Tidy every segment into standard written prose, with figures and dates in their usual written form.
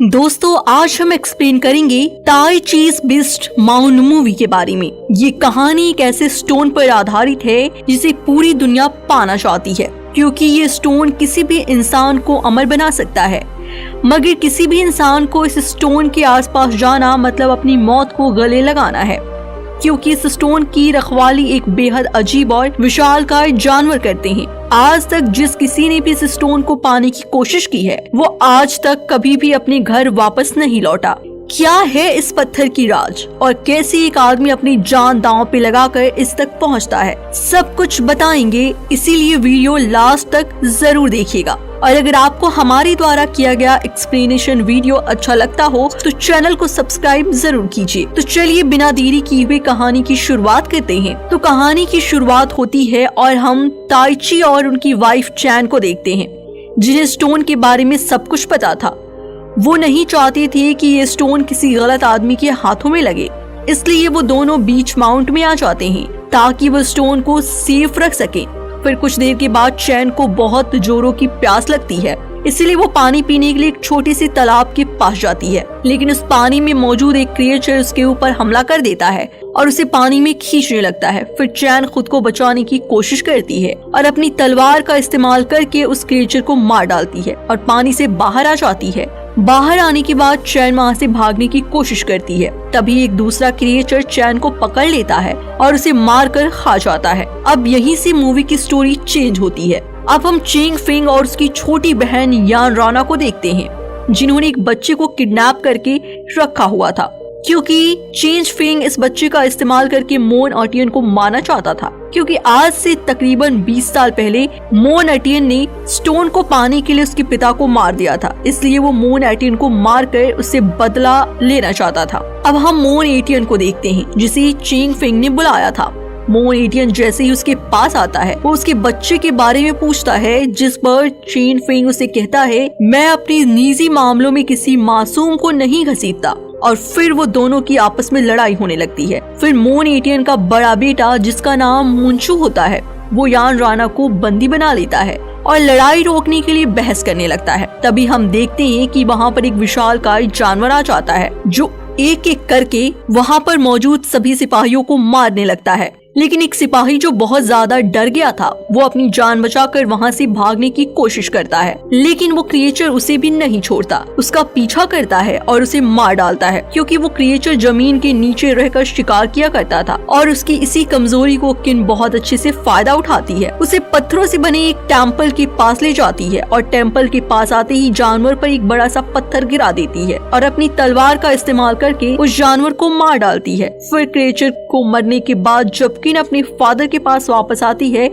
दोस्तों आज हम एक्सप्लेन करेंगे ताई चीज बिस्ट माउंट मूवी के बारे में। ये कहानी एक ऐसे स्टोन पर आधारित है जिसे पूरी दुनिया पाना चाहती है, क्योंकि ये स्टोन किसी भी इंसान को अमर बना सकता है। मगर किसी भी इंसान को इस स्टोन के आसपास जाना मतलब अपनी मौत को गले लगाना है, क्योंकि इस स्टोन की रखवाली एक बेहद अजीब और विशालकाय जानवर करते हैं। आज तक जिस किसी ने भी इस स्टोन को पाने की कोशिश की है वो आज तक कभी भी अपने घर वापस नहीं लौटा। क्या है इस पत्थर की राज और कैसे एक आदमी अपनी जान दांव पे लगाकर इस तक पहुंचता है, सब कुछ बताएंगे, इसीलिए वीडियो लास्ट तक जरूर देखिएगा। और अगर आपको हमारे द्वारा किया गया एक्सप्लेनेशन वीडियो अच्छा लगता हो तो चैनल को सब्सक्राइब जरूर कीजिए। तो चलिए बिना देरी किए हुए कहानी की शुरुआत करते हैं। तो कहानी की शुरुआत होती है और हम ताइची और उनकी वाइफ चैन को देखते हैं, जिन्हें स्टोन के बारे में सब कुछ पता था। वो नहीं चाहते थे कि ये स्टोन किसी गलत आदमी के हाथों में लगे, इसलिए वो दोनों बीच माउंट में आ जाते हैं ताकि वो स्टोन को सेफ रख सके। फिर कुछ देर के बाद चैन को बहुत जोरों की प्यास लगती है, इसलिए वो पानी पीने के लिए एक छोटी सी तालाब के पास जाती है। लेकिन उस पानी में मौजूद एक क्रिएचर उसके ऊपर हमला कर देता है और उसे पानी में खींचने लगता है। फिर चैन खुद को बचाने की कोशिश करती है और अपनी तलवार का इस्तेमाल करके उस क्रिएचर को मार डालती है और पानी से बाहर आ जाती है। बाहर आने के बाद चैन वहाँ से भागने की कोशिश करती है। तभी एक दूसरा क्रिएचर चैन को पकड़ लेता है और उसे मार कर खा जाता है। अब यहीं से मूवी की स्टोरी चेंज होती है। अब हम चेंग फेंग और उसकी छोटी बहन यान राना को देखते हैं, जिन्होंने एक बच्चे को किडनैप करके रखा हुआ था, क्योंकि चेंज फेंग इस बच्चे का इस्तेमाल करके मोन अटियन को मारना चाहता था। क्योंकि आज से तकरीबन 20 साल पहले मोन अटियन ने स्टोन को पाने के लिए उसके पिता को मार दिया था, इसलिए वो मोन अटियन को मारकर उससे बदला लेना चाहता था। अब हम मोन अटियन को देखते हैं, जिसे चेंग फेंग ने बुलाया था। मोन एटियन जैसे ही उसके पास आता है वो उसके बच्चे के बारे में पूछता है, जिस पर चेन फेंग उसे कहता है, मैं अपने निजी मामलों में किसी मासूम को नहीं घसीटता। और फिर वो दोनों की आपस में लड़ाई होने लगती है। फिर मोन एटियन का बड़ा बेटा, जिसका नाम मुंचू होता है, वो यान राना को बंदी बना लेता है और लड़ाई रोकने के लिए बहस करने लगता है। तभी हम देखते हैं कि वहाँ पर एक विशालकाय जानवर आ जाता है, जो एक एक करके वहाँ पर मौजूद सभी सिपाहियों को मारने लगता है। लेकिन एक सिपाही जो बहुत ज्यादा डर गया था, वो अपनी जान बचाकर वहाँ से भागने की कोशिश करता है, लेकिन वो क्रिएचर उसे भी नहीं छोड़ता, उसका पीछा करता है और उसे मार डालता है। क्योंकि वो क्रिएचर जमीन के नीचे रहकर शिकार किया करता था और उसकी इसी कमजोरी को किन बहुत अच्छे से फायदा उठाती है। उसे पत्थरों से बने एक टेम्पल के पास ले जाती है और टेम्पल के पास आते ही जानवर पर एक बड़ा सा पत्थर गिरा देती है और अपनी तलवार का इस्तेमाल करके उस जानवर को मार डालती है। फिर क्रिएचर को मरने के बाद जब किन अपने फादर के पास वापस आती है,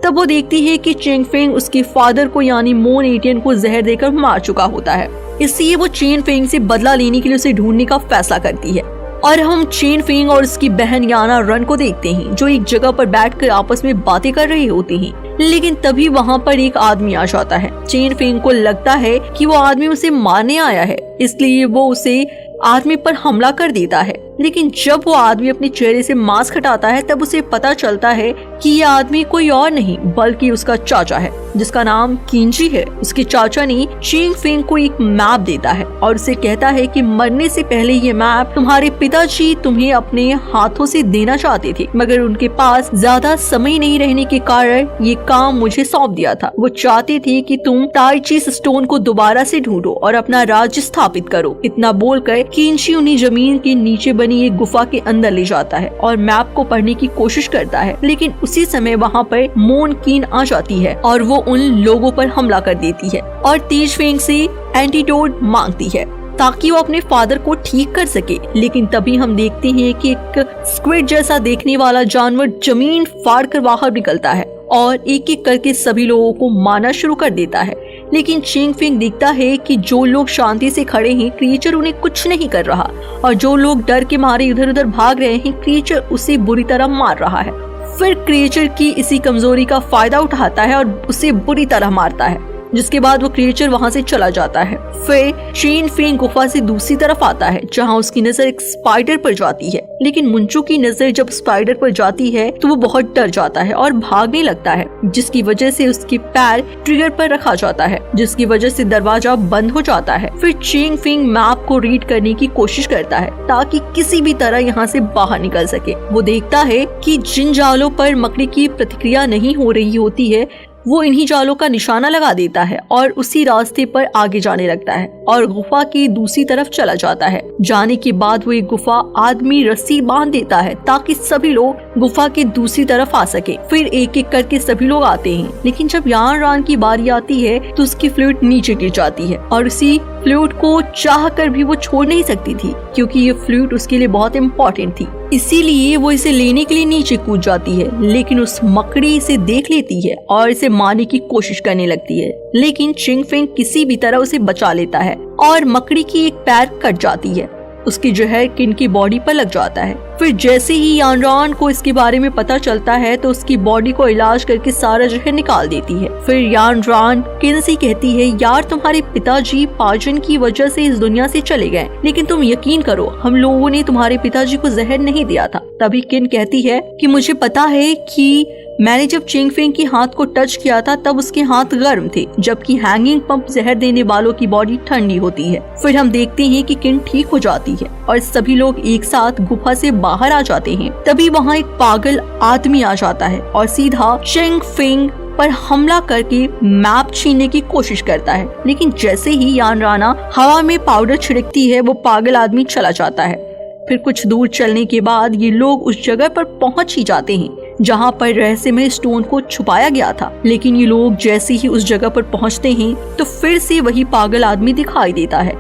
तब वो देखती है कि चेंग फेंग उसके फादर को यानी मोन एटियन को जहर देकर मार चुका होता है। इसलिए वो चेन फेंग से बदला लेने के लिए उसे ढूंढने का फैसला करती है। और हम चेन फेंग और उसकी बहन याना रन को देखते हैं, जो एक जगह पर बैठकर आपस में बातें कर रहे होते हैं। लेकिन तभी वहाँ पर एक आदमी आ जाता है। चेन फेंग को लगता है कि वो आदमी उसे मारने आया है, इसलिए वो उसे आदमी पर हमला कर देता है। लेकिन जब वो आदमी अपने चेहरे से मास्क हटाता है, तब उसे पता चलता है कि ये आदमी कोई और नहीं बल्कि उसका चाचा है, जिसका नाम किंजी है। उसके चाचा ने चेंग फेंग को एक मैप देता है और उसे कहता है कि मरने से पहले ये मैप तुम्हारे पिताजी तुम्हें अपने हाथों से देना चाहते थे, मगर उनके पास ज्यादा समय नहीं रहने के कारण ये काम मुझे सौंप दिया था। वो चाहते थे कि तुम ताइची स्टोन को दोबारा से ढूंढो और अपना राज्य स्थापित करो। इतना बोलकर किंजी उन्हें जमीन के नीचे बनी एक गुफा के अंदर ले जाता है और मैप को पढ़ने की कोशिश करता है। लेकिन उसी समय वहाँ पर मोन कीन आ जाती है और वो उन लोगों पर हमला कर देती है और तेज फेंग से एंटीडोट मांगती है ताकि वो अपने फादर को ठीक कर सके। लेकिन तभी हम देखते हैं कि एक स्क्विड जैसा देखने वाला जानवर जमीन फाड़ कर बाहर निकलता है और एक एक करके सभी लोगों को मारना शुरू कर देता है। लेकिन चेंग फेंग देखता है कि जो लोग शांति से खड़े हैं, क्रिएचर उन्हें कुछ नहीं कर रहा, और जो लोग डर के मारे इधर उधर भाग रहे हैं, क्रिएचर उसे बुरी तरह मार रहा है। फिर क्रिएचर की इसी कमजोरी का फायदा उठाता है और उसे बुरी तरह मारता है। जिसके बाद वो क्रिएचर वहाँ से चला जाता है। फिर चेन फेंग गुफा से दूसरी तरफ आता है जहाँ उसकी नजर एक स्पाइडर पर जाती है, लेकिन मुंचू की नजर जब स्पाइडर पर जाती है तो वो बहुत डर जाता है और भागने लगता है, जिसकी वजह से उसके पैर ट्रिगर पर रखा जाता है, जिसकी वजह से दरवाजा बंद हो जाता है। फिर चेन फेंग मैप को रीड करने की कोशिश करता है ताकि किसी भी तरह यहाँ से बाहर निकल सके। वो देखता है कि जिन जालों पर मकड़ी की प्रतिक्रिया नहीं हो रही होती है वो इन्हीं जालों का निशाना लगा देता है और उसी रास्ते पर आगे जाने लगता है और गुफा की दूसरी तरफ चला जाता है। जाने के बाद वो एक गुफा आदमी रस्सी बांध देता है ताकि सभी लोग गुफा की दूसरी तरफ आ सके। फिर एक एक करके सभी लोग आते हैं, लेकिन जब यान रान की बारी आती है तो उसकी फ्लूट नीचे गिर जाती है और उसी फ्लूट को चाह कर भी वो छोड़ नहीं सकती थी क्योंकि ये फ्लूट उसके लिए बहुत इम्पोर्टेंट थी। इसीलिए वो इसे लेने के लिए नीचे कूद जाती है, लेकिन उस मकड़ी इसे देख लेती है और इसे मारने की कोशिश करने लगती है, लेकिन चेन फेंग किसी भी तरह उसे बचा लेता है और मकड़ी की एक पैर कट जाती है। उसकी जहर किन की बॉडी पर लग जाता है। फिर जैसे ही यान रान को इसके बारे में पता चलता है तो उसकी बॉडी को इलाज करके सारा जहर निकाल देती है। फिर यान रान किन से कहती है, यार तुम्हारे पिताजी पाजन की वजह से इस दुनिया से चले गए, लेकिन तुम यकीन करो हम लोगों ने तुम्हारे पिताजी को जहर नहीं दिया था। तभी किन कहती है कि मुझे पता है कि मैंने जब चेन फेंग के हाथ को टच किया था तब उसके हाथ गर्म थे, जबकि हैंगिंग पंप जहर देने वालों की बॉडी ठंडी होती है। फिर हम देखते हैं कि किन ठीक हो जाती है और सभी लोग एक साथ गुफा से बाहर आ जाते हैं। तभी वहाँ एक पागल आदमी आ जाता है और सीधा चेन फेंग पर हमला करके मैप छीनने की कोशिश करता है, लेकिन जैसे ही यान राना हवा में पाउडर छिड़कती है वो पागल आदमी चला जाता है। फिर कुछ दूर चलने के बाद ये लोग उस जगह पर पहुंच ही जाते हैं जहां पर रहस्यमय स्टोन को छुपाया गया था, लेकिन ये लोग जैसे ही उस जगह पर पहुंचते हैं तो फिर से वही पागल आदमी दिखाई देता है,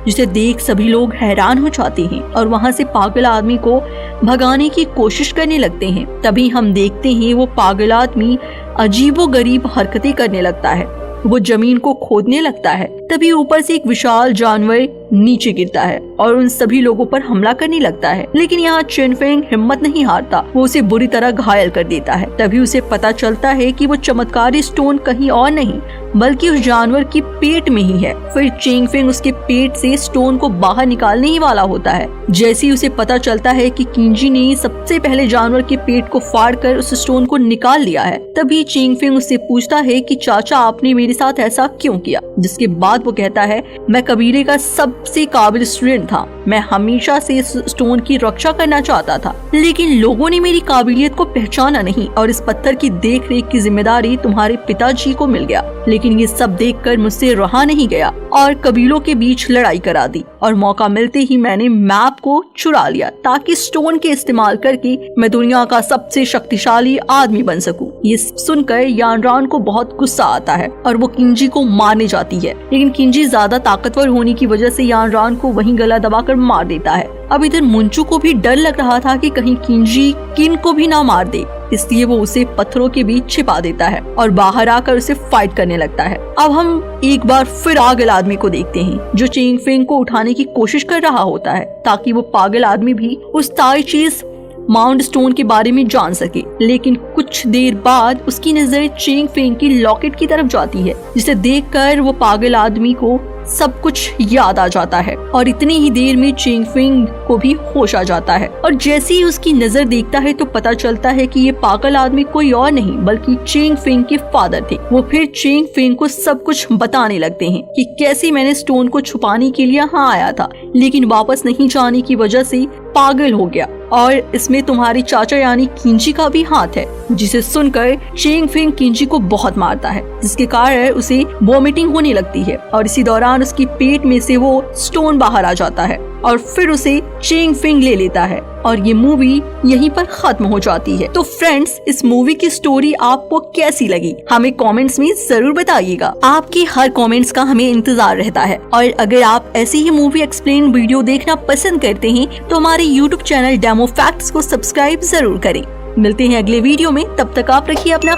जिसे देख सभी लोग हैरान हो जाते हैं और वहां से पागल आदमी को भगाने की कोशिश करने लगते हैं। तभी हम देखते हैं वो पागल आदमी अजीबोगरीब हरकतें करने लगता है, वो जमीन को खोदने लगता है। तभी ऊपर से एक विशाल जानवर नीचे गिरता है और उन सभी लोगों पर हमला करने लगता है, लेकिन यहाँ चेन फेंग हिम्मत नहीं हारता, वो उसे बुरी तरह घायल कर देता है। तभी उसे पता चलता है कि वो चमत्कारी स्टोन कहीं और नहीं बल्कि उस जानवर की पेट में ही है। फिर चेन फेंग उसके पेट से स्टोन को बाहर निकालने ही वाला होता है। जैसे ही उसे पता चलता है कि किंजी ने सबसे पहले जानवर के पेट को फाड़ कर उस स्टोन को निकाल लिया है, तभी चेन फेंग उससे पूछता है कि चाचा आपने मेरे साथ ऐसा क्यों किया, जिसके बाद वो कहता है मैं कबीले का सबसे काबिल स्टूडेंट था, मैं हमेशा से इस स्टोन की रक्षा करना चाहता था, लेकिन लोगों ने मेरी काबिलियत को पहचाना नहीं और इस पत्थर की देख रेख की जिम्मेदारी तुम्हारे पिताजी को मिल गया। लेकिन ये सब देखकर मुझसे रहा नहीं गया और कबीलों के बीच लड़ाई करा दी और मौका मिलते ही मैंने मैप को चुरा लिया ताकि स्टोन के इस्तेमाल करके मैं दुनिया का सबसे शक्तिशाली आदमी बन सकूं। ये सुनकर यान रान को बहुत गुस्सा आता है और वो किंजी को मारने जाती है, लेकिन किंजी ज्यादा ताकतवर होने की वजह से यान रान को वहीं गला दबाकर मार देता है। अब इधर मुंचू को भी डर लग रहा था कि कहीं किंजी किन को भी ना मार दे, इसलिए वो उसे पत्थरों के बीच छिपा देता है और बाहर आकर उसे फाइट करने लगता है। अब हम एक बार फिर पागल आदमी को देखते हैं जो चेन फेंग को उठाने की कोशिश कर रहा होता है ताकि वो पागल आदमी भी उस ताई चीज माउंट स्टोन के बारे में जान सके, लेकिन कुछ देर बाद उसकी नजर चेन फेंग की लॉकेट की तरफ जाती है, जिसे देखकर वो पागल आदमी को सब कुछ याद आ जाता है और इतनी ही देर में चेन फेंग को भी होश आ जाता है और जैसे ही उसकी नजर देखता है तो पता चलता है कि ये पागल आदमी कोई और नहीं बल्कि चेन फेंग के फादर थे। वो फिर चेन फेंग को सब कुछ बताने लगते हैं कि कैसे मैंने स्टोन को छुपाने के लिए यहाँ आया था, लेकिन वापस नहीं जाने की वजह से पागल हो गया और इसमें तुम्हारी चाचा यानी किंजी का भी हाथ है। जिसे सुनकर चेन फेंग किंजी को बहुत मारता है, जिसके कारण उसे वॉमिटिंग होने लगती है और इसी दौरान उसकी पेट में से वो स्टोन बाहर आ जाता है और फिर उसे चेन फेंग ले लेता है और ये मूवी यहीं पर खत्म हो जाती है। तो फ्रेंड्स, इस मूवी की स्टोरी आपको कैसी लगी हमें कमेंट्स में जरूर बताइएगा। आपकी हर कमेंट्स का हमें इंतजार रहता है और अगर आप ऐसी ही मूवी एक्सप्लेन वीडियो देखना पसंद करते हैं तो हमारे YouTube चैनल डेमो फैक्ट्स को सब्सक्राइब जरूर करें। मिलते हैं अगले वीडियो में, तब तक आप रखिए अपना